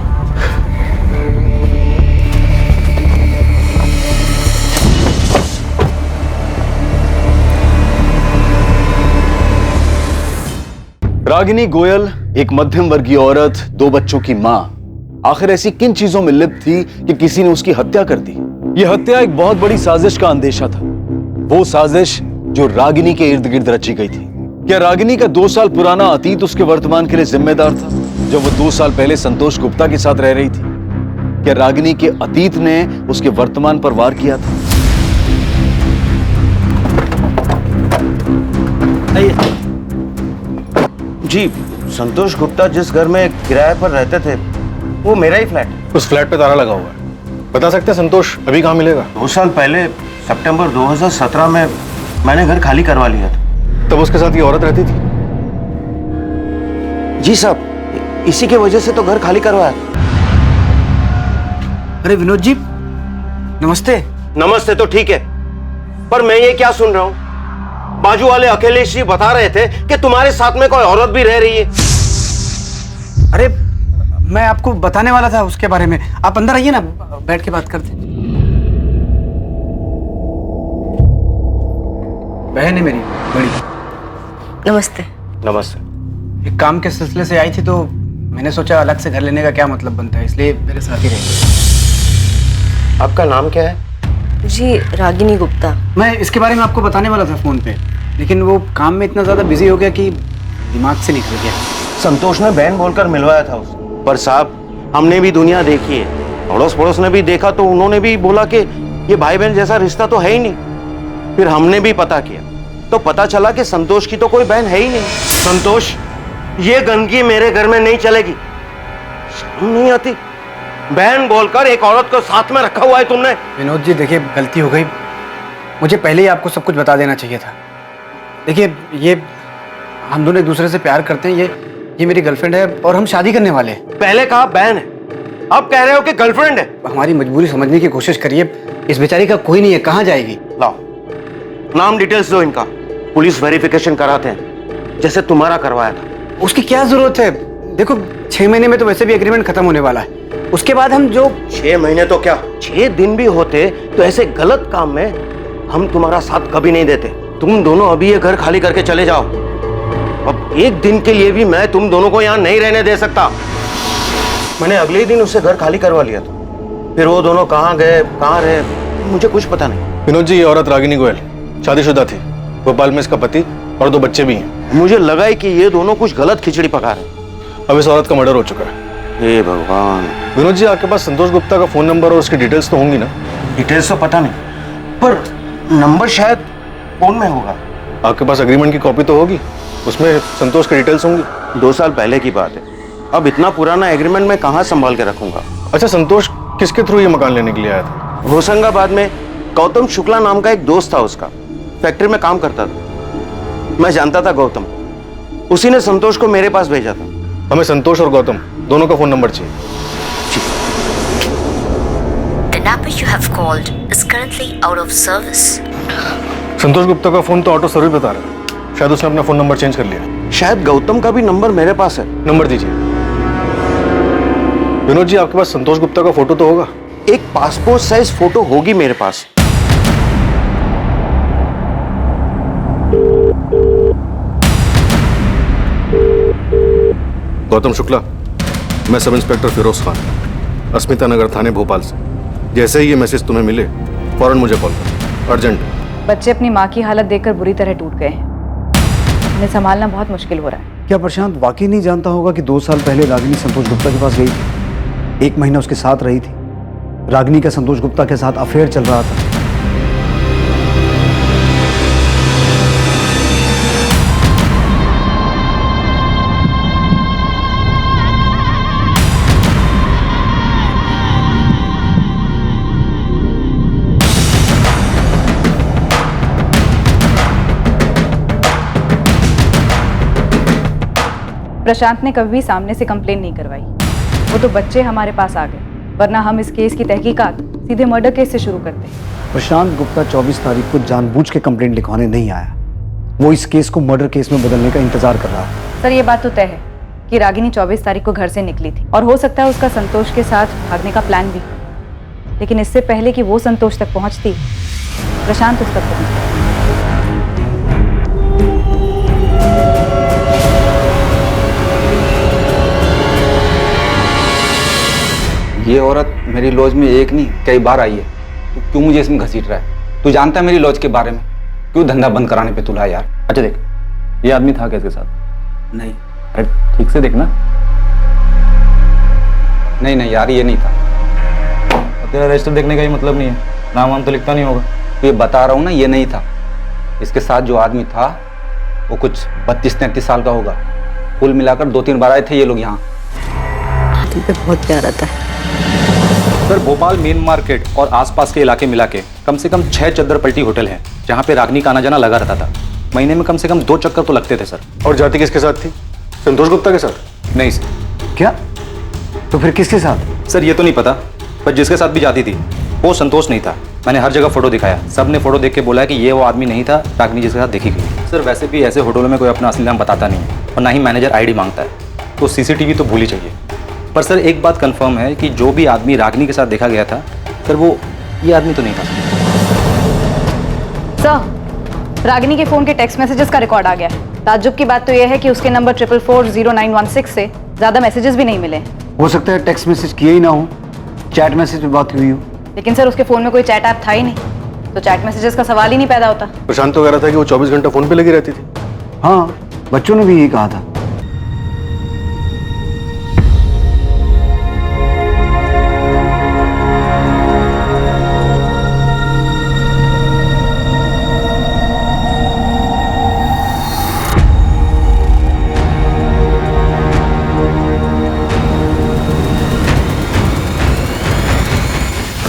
रागिनी गोयल एक मध्यम वर्गीय औरत, 2 बच्चों की मां, आखिर ऐसी किन चीजों में लिप्त थी कि किसी ने उसकी हत्या कर दी? यह हत्या एक बहुत बड़ी साजिश का अंदेशा था, वो साजिश जो रागिनी के इर्द गिर्द रची गई थी। क्या रागिनी का 2 साल पुराना अतीत उसके वर्तमान के लिए जिम्मेदार था, जब वो 2 साल पहले संतोष गुप्ता के साथ रह रही थी? क्या रागिनी के अतीत ने उसके वर्तमान पर वार किया था? जी, संतोष गुप्ता जिस घर में किराए पर रहते थे वो मेरा ही फ्लैट है। उस फ्लैट पे ताला लगा हुआ है। बता सकते हैं संतोष अभी कहाँ मिलेगा? 2 साल पहले सितंबर 2017 में मैंने घर खाली करवा लिया था। तब उसके साथ ये औरत रहती थी? जी साहब, इसी की वजह से तो घर खाली करवाया। अरे विनोद जी, नमस्ते। नमस्ते तो ठीक है, पर मैं ये क्या सुन रहा हूँ? बाजू वाले अखिलेश जी बता रहे थे कि तुम्हारे साथ में कोई औरत भी रह रही है। अरे मैं आपको बताने वाला था उसके बारे में। आप अंदर आइए ना, बैठ के बात करते। बहन है मेरी बड़ी। नमस्ते। नमस्ते। एक काम के सिलसिले से आई थी तो मैंने सोचा अलग से घर लेने का क्या मतलब बनता है, इसलिए मेरे साथ ही रहेगी। आपका नाम क्या है? जी, रागिनी गुप्ता। मैं इसके बारे में आपको बताने वाला था फोन पे, लेकिन वो काम में इतना ज्यादा बिजी हो गया कि दिमाग से निकल गया। संतोष ने बहन बोलकर मिलवाया था उसे, पर साहब हमने भी दुनिया देखी है, अड़ोस पड़ोस ने भी देखा तो उन्होंने भी बोला कि ये भाई बहन जैसा रिश्ता तो है ही नहीं। फिर हमने भी पता किया तो पता चला कि संतोष की तो कोई बहन है ही नहीं। संतोष, ये गंदगी मेरे घर में नहीं चलेगी। शर्म नहीं आती? बहन बोलकर एक औरत को साथ में रखा हुआ है तुमने। विनोद जी देखिए, गलती हो गई, मुझे पहले ही आपको सब कुछ बता देना चाहिए था। देखिए, ये हम दोनों एक दूसरे से प्यार करते हैं, ये मेरी गर्लफ्रेंड है और हम शादी करने वाले हैं। पहले कहा बहन है, अब कह रहे हो कि गर्लफ्रेंड है। हमारी मजबूरी समझने की कोशिश करिए, इस बेचारी का कोई नहीं है, कहाँ जाएगी? लाओ नाम डिटेल्स दो इनका, पुलिस वेरिफिकेशन कराते हैं जैसे तुम्हारा करवाया था। उसकी क्या जरूरत है? देखो 6 महीने में तो वैसे भी एग्रीमेंट खत्म होने वाला है, उसके बाद हम जो 6 महीने तो क्या 6 दिन भी होते तो ऐसे गलत काम में हम तुम्हारा साथ कभी नहीं देते। तुम दोनों अभी ये घर खाली करके चले जाओ। अब एक दिन के लिए भी मैं तुम दोनों को यहाँ नहीं रहने दे सकता। मैंने अगले ही दिन उससे घर खाली करवा लिया था, फिर वो दोनों कहाँ गए कहाँ रहे मुझे कुछ पता नहीं। विनोद जी, ये औरत रागिनी गोयल शादीशुदा थी, भोपाल में इसका पति और 2 बच्चे भी हैं। मुझे लगा है कि ये दोनों कुछ गलत खिचड़ी पका रहे। अब इस औरत का मर्डर हो चुका है। हे भगवान। विनोद जी, आपके पास संतोष गुप्ता का फोन नंबर और उसकी डिटेल्स तो होंगी ना? डिटेल्स तो पता नहीं, पर नंबर शायद फोन में होगा। आपके पास एग्रीमेंट की कॉपी तो होगी, उसमें संतोष की डिटेल्स होंगी। 2 साल पहले की बात है, अब इतना पुराना एग्रीमेंट मैं कहाँ संभाल के रखूंगा। अच्छा, संतोष किसके थ्रू ये मकान लेने के लिए आया था? होशंगाबाद में गौतम शुक्ला नाम का एक दोस्त था, उसका फैक्ट्री में काम करता था। मैं जानता था गौतम, उसी ने संतोष को मेरे पास भेजा था। हमें संतोष और गौतम दोनों का फोन नंबर चाहिए। number you have called is currently out of service. संतोष गुप्ता का फोन तो ऑटो सर्विस बता रहा है, शायद उसने अपना फोन नंबर चेंज कर लिया। शायद गौतम का भी नंबर मेरे पास है। नंबर दीजिए। विनोद जी, आपके पास संतोष गुप्ता का फोटो तो होगा? एक पासपोर्ट साइज फोटो होगी मेरे पास। गौतम शुक्ला, मैं सब इंस्पेक्टर फिरोज खान, अस्मिता नगर थाने भोपाल से। जैसे ही ये मैसेज तुम्हें मिले फौरन मुझे कॉल करो, अर्जेंट। बच्चे अपनी माँ की हालत देखकर बुरी तरह टूट गए हैं। उन्हें संभालना बहुत मुश्किल हो रहा है। क्या प्रशांत वाकई नहीं जानता होगा कि 2 साल पहले रागिनी संतोष गुप्ता के पास गई थी, 1 महीना उसके साथ रही थी। रागिनी का संतोष गुप्ता के साथ अफेयर चल रहा था। प्रशांत ने कभी भी सामने से कंप्लेन नहीं करवाई। वो तो बच्चे हमारे पास आ गए, वरना हम इस केस की तहकीकात सीधे मर्डर केस से शुरू करते। प्रशांत गुप्ता 24 तारीख को जानबूझ के कंप्लेंट लिखवाने नहीं आया। वो इस केस को मर्डर केस में बदलने का इंतजार कर रहा है। सर, ये बात तो तय है कि रागिनी 24 तारीख को घर से निकली थी और हो सकता है उसका संतोष के साथ भागने का प्लान भी। लेकिन इससे पहले कि वो संतोष तक पहुंचती, प्रशांत उस तक पहुंचता। ये औरत मेरी लॉज में एक नहीं कई बार आई है। तू क्यों मुझे इसमें घसीट रहा है? तू जानता है मेरी लॉज के बारे में? क्यों धंधा बंद कराने पे तुला यार? अच्छा देख, ये आदमी था क्या इसके साथ? नहीं। अरे ठीक से देखना। नहीं यार, ये नहीं था। तेरा रजिस्टर देखने का ही मतलब नहीं है, नाम वाम तो लिखता नहीं होगा। तो ये बता रहा हूँ ना, ये नहीं था। इसके साथ जो आदमी था वो कुछ 32-33 साल का होगा। कुल मिलाकर 2-3 बार आए थे ये लोग यहाँ। बहुत प्यारा था सर। भोपाल मेन मार्केट और आसपास के इलाके मिला के कम से कम 6 चद्दर पलटी होटल हैं जहाँ पे रागिनी का आना जाना लगा रहता था। महीने में कम से कम 2 चक्कर तो लगते थे सर। और जाति किसके साथ थी? संतोष गुप्ता के साथ? नहीं सर। क्या? तो फिर किसके साथ? सर ये तो नहीं पता, पर जिसके साथ भी जाती थी वो संतोष नहीं था। मैंने हर जगह फोटो दिखाया, सब ने फोटो देख के बोला कि ये वो आदमी नहीं था रागिनी जिसके साथ देखी गई। सर वैसे भी ऐसे होटलों में कोई अपना असली नाम बताता नहीं है और ना ही मैनेजर आईडी मांगता है, तो सीसीटीवी तो भूल ही चाहिए। पर सर एक बात कंफर्म है कि जो भी आदमी रागिनी के साथ देखा गया था सर, वो ये आदमी तो नहीं था। सर, रागिनी के फोन के टेक्स्ट मैसेजेस का रिकॉर्ड आ गया है। ताज्जुब की बात तो यह है कि उसके नंबर 44400916 से ज्यादा मैसेजेस भी नहीं मिले। हो सकता है टेक्स्ट मैसेज किए ही ना हो, चैट मैसेज पे बात हुई हो। लेकिन सर उसके फोन में कोई चैट ऐप था ही नहीं, तो चैट मैसेजेस का सवाल ही नहीं पैदा होता। प्रशांत तो कह रहा था कि वो 24 घंटा फोन पे लगी रहती थी। हाँ, बच्चों ने भी यही कहा था।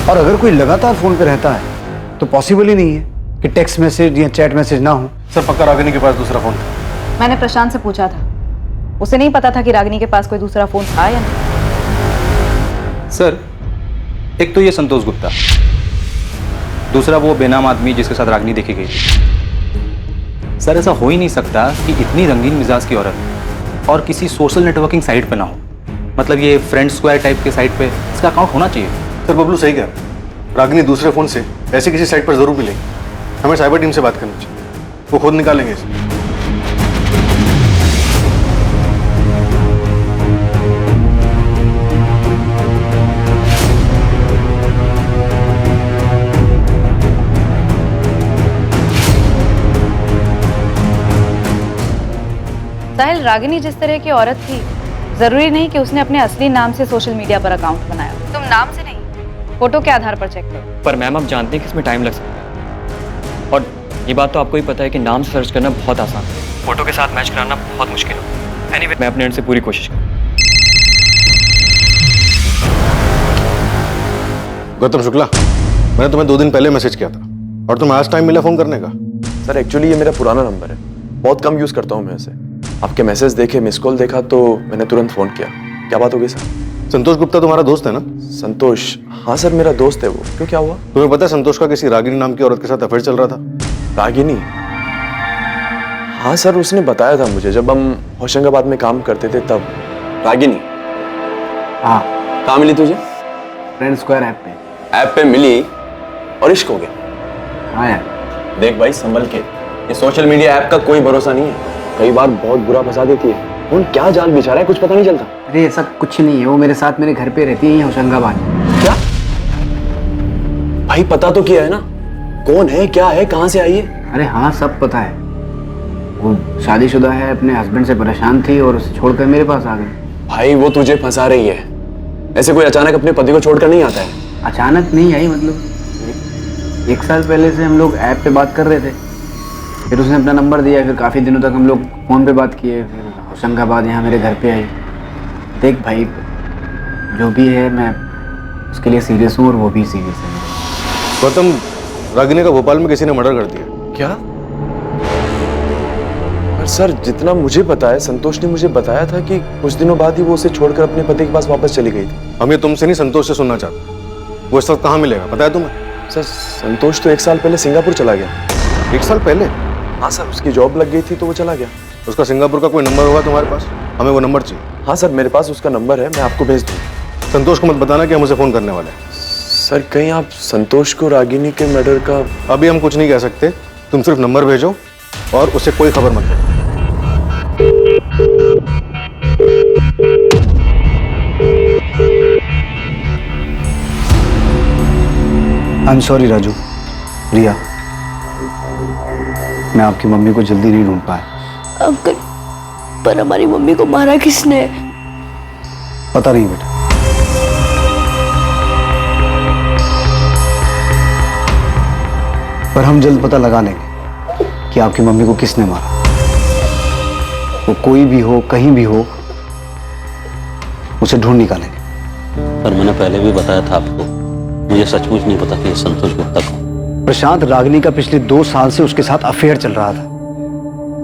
और अगर कोई लगातार फोन पे रहता है तो पॉसिबल ही नहीं है कि टेक्स्ट मैसेज या चैट मैसेज ना हो। सर पक्का रागिनी के पास दूसरा फोन था? मैंने प्रशांत से पूछा था, उसे नहीं पता था कि रागिनी के पास कोई दूसरा फोन था या नहीं। सर एक तो ये संतोष गुप्ता, दूसरा वो बेनाम आदमी जिसके साथ रागिनी देखी गई थी। सर ऐसा हो ही नहीं सकता कि इतनी रंगीन मिजाज की औरत और किसी सोशल नेटवर्किंग साइट पे ना हो। मतलब ये फ्रेंड स्क्वायर टाइप के साइट पे इसका अकाउंट होना चाहिए। सर बबलू सही कह रहा है, रागिनी दूसरे फोन से ऐसे किसी साइट पर जरूर मिलेगी। हमें साइबर टीम से बात करनी चाहिए, वो खुद निकालेंगे इसे। साहिल, रागिनी जिस तरह की औरत थी, जरूरी नहीं कि उसने अपने असली नाम से सोशल मीडिया पर अकाउंट बनाया। तुम नाम से नहीं, फोटो के आधार पर चेक करो। पर मैम आप जानते हैं कि इसमें टाइम लग सकता है, और ये बात तो आपको ही पता है कि नाम सर्च करना बहुत आसान है, फोटो के साथ मैच कराना बहुत मुश्किल है। एनीवे, मैं अपने एंड से पूरी कोशिश करूँ। गौतम शुक्ला, मैंने तुम्हें 2 दिन पहले मैसेज किया था और तुम्हें आज टाइम मिला फोन करने का? सर एक्चुअली ये मेरा पुराना नंबर है, बहुत कम यूज करता हूँ मैं इसे। आपके मैसेज देखे, मिस कॉल देखा तो मैंने तुरंत फोन किया। क्या बात हो गई सर? संतोष गुप्ता तुम्हारा दोस्त है ना? संतोष? हाँ सर, मेरा दोस्त है वो। क्यों, क्या हुआ? तुम्हें पता है संतोष का किसी रागिनी नाम की औरत के साथ अफेयर चल रहा था? रागिनी? हाँ सर, उसने बताया था मुझे जब हम होशंगाबाद में काम करते थे तब। रागिनी? हाँ। कहाँ मिली तुझे? फ्रेंड स्क्वायर ऐप पे। ऐप पे मिली और इश्क हो गया? हाँ यार। देख भाई, संभल के। ये सोशल मीडिया ऐप का कोई भरोसा नहीं है, कई बार बहुत बुरा फंसा देती है। कौन क्या जाल बिछा रहा है कुछ पता नहीं चलता। अरे ऐसा कुछ नहीं है, वो मेरे साथ मेरे घर पे रहती है यहाँ होशंगाबाद। क्या भाई, पता तो किया है ना कौन है, क्या है, कहाँ से आई है? अरे हाँ, सब पता है। वो शादीशुदा है, अपने हस्बैंड से परेशान थी और उसे छोड़कर मेरे पास आ गई। भाई वो तुझे फंसा रही है, ऐसे कोई अचानक अपने पति को छोड़कर नहीं आता है। अचानक नहीं आई, मतलब 1 साल पहले से हम लोग ऐप पे बात कर रहे थे, फिर उसने अपना नंबर दिया, फिर काफ़ी दिनों तक हम लोग फ़ोन पे बात किए, फिर होशंगाबाद यहाँ मेरे घर पे आई। देख भाई, जो भी है मैं उसके लिए सीरियस हूँ और वो भी सीरियस है। गौतम, रागिनी का भोपाल में किसी ने मर्डर कर दिया। क्या? पर सर, जितना मुझे पता है, संतोष ने मुझे बताया था कि कुछ दिनों बाद ही वो उसे छोड़कर अपने पति के पास वापस चली गई थी। हम ये तुमसे नहीं, संतोष से सुनना चाहते। वो इस वक्त कहाँ मिलेगा, पता है तुम्हें? सर, संतोष तो 1 साल पहले सिंगापुर चला गया। 1 साल पहले? हाँ सर, उसकी जॉब लग गई थी तो वो चला गया। उसका सिंगापुर का कोई नंबर होगा तुम्हारे पास? हमें वो नंबर चाहिए। हाँ सर, मेरे पास उसका नंबर है, मैं आपको भेज दूँ। संतोष को मत बताना कि हम उसे फोन करने वाले हैं। सर, कहीं आप संतोष को रागिनी के मर्डर का... अभी हम कुछ नहीं कह सकते, तुम सिर्फ नंबर भेजो और उसे कोई खबर मत दो। आई एम सॉरी राजू, रिया, मैं आपकी मम्मी को जल्दी नहीं ढूंढ पाया। अंकल, पर हमारी मम्मी को मारा किसने? पता नहीं बेटा, पर हम जल्द पता लगा लेंगे कि आपकी मम्मी को किसने मारा। वो कोई भी हो, कहीं भी हो, उसे ढूंढ निकालेंगे। पर मैंने पहले भी बताया था आपको, मुझे सचमुच नहीं पता कि ये संतोष गुप्ता कौन। प्रशांत, रागिनी का पिछले 2 साल से उसके साथ अफेयर चल रहा था।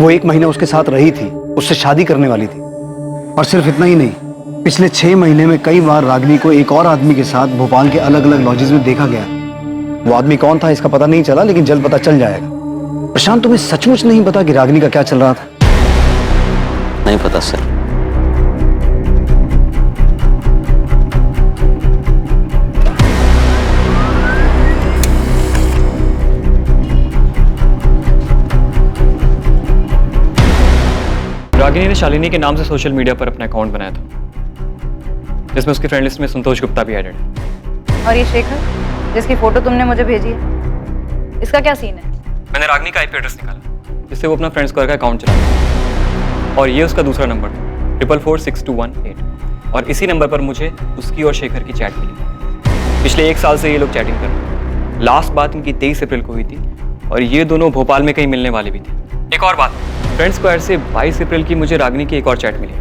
वो 1 महीना उसके साथ रही थी, उससे शादी करने वाली थी। और सिर्फ इतना ही नहीं, पिछले 6 महीने में कई बार रागिनी को एक और आदमी के साथ भोपाल के अलग अलग लॉजेस में देखा गया। वो आदमी कौन था इसका पता नहीं चला, लेकिन जल्द पता चल जाएगा। प्रशांत, तुम्हें सचमुच नहीं पता कि रागिनी का क्या चल रहा था? नहीं पता सर। रागिनी ने शालिनी के नाम से सोशल मीडिया पर अपना अकाउंट बनाया था, जिसमें उसकी फ्रेंड लिस्ट में संतोष गुप्ता भी एडेड है। और ये शेखर, जिसकी फोटो तुमने मुझे भेजी है, इसका क्या सीन है? मैंने रागिनी का IP एड्रेस निकाला, जिससे वो अपना फ्रेंड स्क्वायर का अकाउंट चलाता, और ये उसका दूसरा नंबर था 444621 और इसी नंबर पर मुझे उसकी और शेखर की चैट मिली। पिछले 1 साल से ये लोग चैटिंग कर रहे हैं। लास्ट बात इनकी 23 अप्रैल को हुई थी और ये दोनों भोपाल में कहीं मिलने वाले भी थे। एक और बात, फ्रेंड स्क्वायर से 22 अप्रैल की मुझे रागिनी की एक और चैट मिली,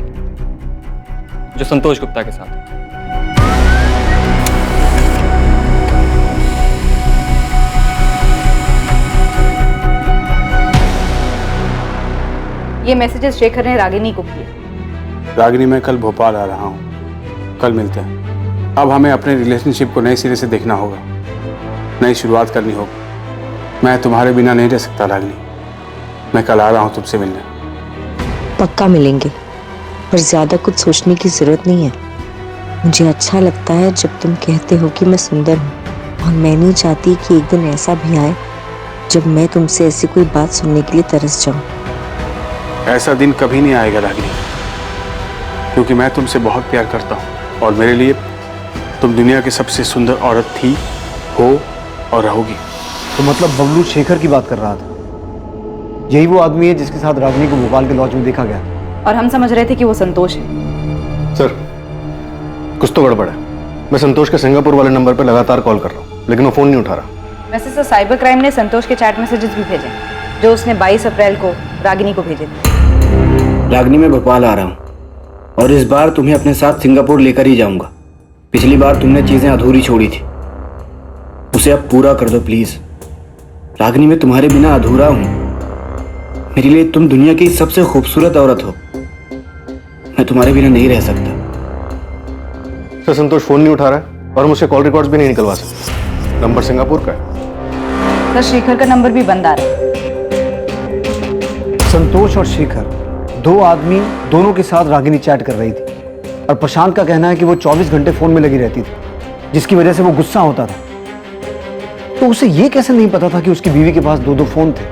जो संतोष गुप्ता के साथ है। ये मैसेजेस शेखर ने रागिनी को किए। रागिनी, मैं कल भोपाल आ रहा हूँ, कल मिलते हैं। अब हमें अपने रिलेशनशिप को नए सिरे से देखना होगा, नई शुरुआत करनी होगी। मैं तुम्हारे बिना नहीं रह सकता रागिनी, मैं कल आ रहा हूँ तुमसे मिलने। पक्का मिलेंगे, पर ज्यादा कुछ सोचने की जरूरत नहीं है। मुझे अच्छा लगता है जब तुम कहते हो कि मैं सुंदर हूँ, और मैं नहीं चाहती कि एक दिन ऐसा भी आए जब मैं तुमसे ऐसी कोई बात सुनने के लिए तरस जाऊं। ऐसा दिन कभी नहीं आएगा रागिनी, क्योंकि मैं तुमसे बहुत प्यार करता हूँ और मेरे लिए तुम दुनिया की सबसे सुंदर औरत थी, हो और रहोगी। तो मतलब बबलू शेखर की बात कर रहा था? यही वो आदमी है जिसके साथ रागिनी को भोपाल के लॉज में देखा गया? और हम समझ रहे थे कि वो संतोष है। सर, कुछ तो गड़बड़ है। मैं संतोष के सिंगापुर वाले नंबर पर लगातार कॉल कर रहा हूँ, लेकिन वो फोन नहीं उठा रहा। वैसे सर, साइबर क्राइम ने संतोष के चैट मैसेजेस भी भेजे, जो उसने 22 अप्रैल को रागिनी को भेजे थे। रागिनी, मैं भोपाल आ रहा हूँ और इस बार तुम्हें अपने साथ सिंगापुर लेकर ही जाऊंगा। पिछली बार तुमने चीजें अधूरी छोड़ी थी, उसे अब पूरा कर दो प्लीज। रागिनी, मैं तुम्हारे बिना अधूरा हूँ। मेरे लिए तुम दुनिया की सबसे खूबसूरत औरत हो, मैं तुम्हारे बिना नहीं रह सकता। सर संतोष फोन नहीं उठा रहा है और मुझसे कॉल रिकॉर्ड्स भी नहीं निकलवा सकते। नंबर सिंगापुर का है। सर शेखर का नंबर भी बंद आ रहा है। संतोष और शेखर दो आदमी दोनों के साथ रागिनी चैट कर रही थी और प्रशांत का कहना है कि वो 24 घंटे फोन में लगी रहती थी, जिसकी वजह से वो गुस्सा होता था। तो उसे ये कैसे नहीं पता था कि उसकी बीवी के पास दो फोन थे,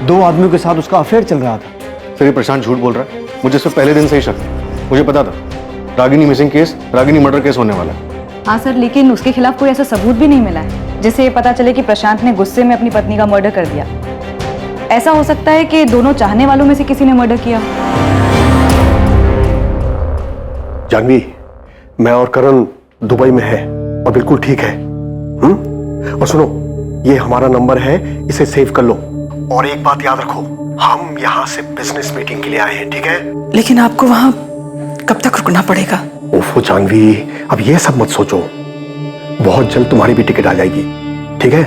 दो आदमियों के साथ उसका अफेयर चल रहा था। सर ये प्रशांत झूठ बोल रहा है, मुझे इससे पहले दिन से ही शक है। मुझे पता था Ragini missing case, Ragini murder case होने वाला है। हाँ सर, लेकिन उसके खिलाफ कोई ऐसा सबूत भी नहीं मिला है जिससे ये पता चले कि प्रशांत ने गुस्से में अपनी पत्नी का मर्डर कर दिया। ऐसा हो सकता है कि दोनों चाहने वालों में से किसी ने मर्डर किया। जानवी, मैं और करण दुबई में है और बिल्कुल ठीक है। और सुनो, ये हमारा नंबर है, इसे सेव कर लो। और एक बात याद रखो, हम यहाँ से बिजनेस मीटिंग के लिए आए हैं, ठीक है? लेकिन आपको वहां कब तक रुकना पड़ेगा? ओफो जानवी, अब ये सब मत सोचो, बहुत जल्द तुम्हारी भी टिकट आ जाएगी, ठीक है?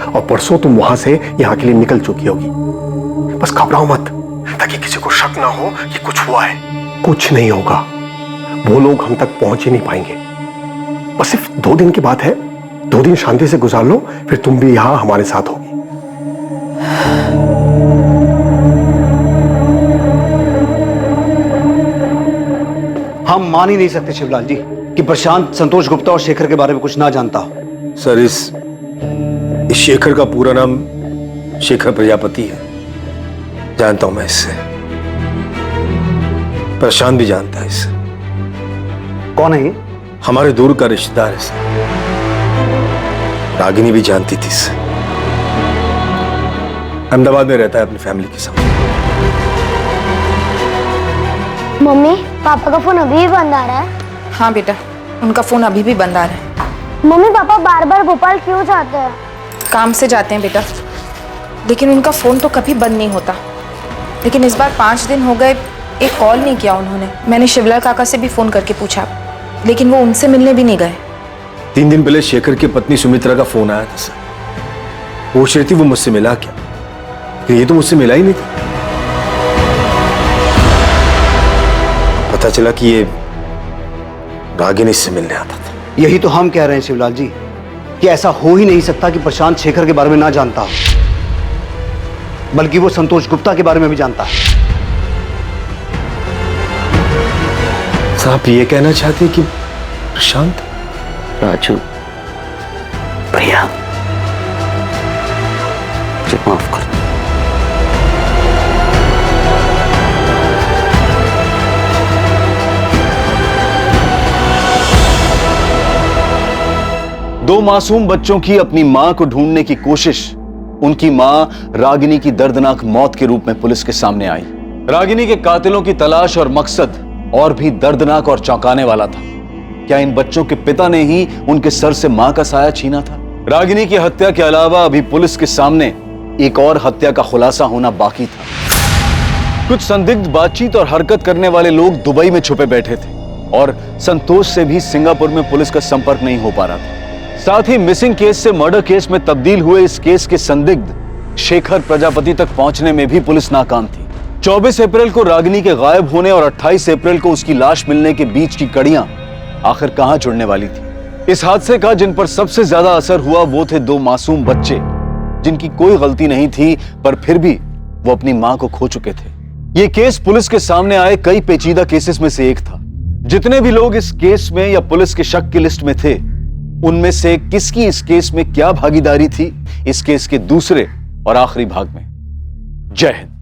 और परसों तुम वहां से यहाँ के लिए निकल चुकी होगी। बस घबराओ मत, ताकि किसी को शक ना हो कि कुछ हुआ है। कुछ नहीं होगा, वो लोग हम तक पहुंच ही नहीं पाएंगे। बस सिर्फ 2 दिन की बात है, 2 दिन शांति से गुजार लो, फिर तुम भी यहाँ हमारे साथ होगी। हम मान ही नहीं सकते शिवलाल जी कि प्रशांत संतोष गुप्ता और शेखर के बारे में कुछ ना जानता हो। सर इस शेखर का पूरा नाम शेखर प्रजापति है, जानता हूं मैं इससे। प्रशांत भी जानता है इससे। कौन है ये? हमारे दूर का रिश्तेदार है सर। रागिनी भी जानती थी इससे। अहमदाबाद में रहता है अपनी फैमिली के साथ। मम्मी, पापा का फोन अभी भी बंद आ रहा है? हाँ बेटा, उनका फोन अभी भी बंद आ रहा है। मम्मी, पापा बार बार भोपाल क्यों जाते हैं? काम से जाते हैं बेटा, लेकिन उनका फोन तो कभी बंद नहीं होता। लेकिन इस बार 5 दिन हो गए, एक कॉल नहीं किया उन्होंने। मैंने शिवलाल काका से भी फोन करके पूछा, लेकिन वो उनसे मिलने भी नहीं गए। 3 दिन पहले शेखर की पत्नी सुमित्रा का फोन आया था सर। वो शेर थी, वो मुझसे मिला क्या? ये तो मुझसे मिला ही नहीं था। पता चला कि ये रागिनी से मिलने आता था। यही तो हम कह रहे हैं शिवलाल जी कि ऐसा हो ही नहीं सकता कि प्रशांत शेखर के बारे में ना जानता हो, बल्कि वो संतोष गुप्ता के बारे में भी जानता है। आप ये कहना चाहते हैं कि प्रशांत? राजू, प्रिया, मुझे माफ कर। दो मासूम बच्चों की अपनी मां को ढूंढने की कोशिश, उनकी मां रागिनी की दर्दनाक मौत के रूप में पुलिस के सामने आई। रागिनी के कातिलों की तलाश और मकसद और भी दर्दनाक और चौंकाने वाला था। क्या इन बच्चों के पिता ने ही उनके सर से मां का साया छीना था? रागिनी की हत्या के अलावा अभी पुलिस के सामने एक और हत्या का खुलासा होना बाकी था। कुछ संदिग्ध बातचीत और हरकत करने वाले लोग दुबई में छुपे बैठे थे और संतोष से भी सिंगापुर में पुलिस का संपर्क नहीं हो पा रहा था। साथ ही मिसिंग केस से मर्डर केस में तब्दील हुए इस केस के संदिग्ध शेखर प्रजापति तक पहुंचने में भी पुलिस नाकाम थी। 24 अप्रैल को रागिनी के गायब होने और 28 अप्रैल को उसकी लाश मिलने के बीच की कड़ियां आखिर कहां जुड़ने वाली थी? इस हादसे का जिन पर सबसे ज्यादा असर हुआ वो थे 2 मासूम बच्चे, जिनकी कोई गलती नहीं थी, पर फिर भी वो अपनी मां को खो चुके थे। ये केस पुलिस के सामने आए कई पेचीदा केसेस में से एक था। जितने भी लोग इस केस में या पुलिस के शक की लिस्ट में थे, उनमें से किसकी इस केस में क्या भागीदारी थी, इस केस के दूसरे और आखिरी भाग में। जय हिंद।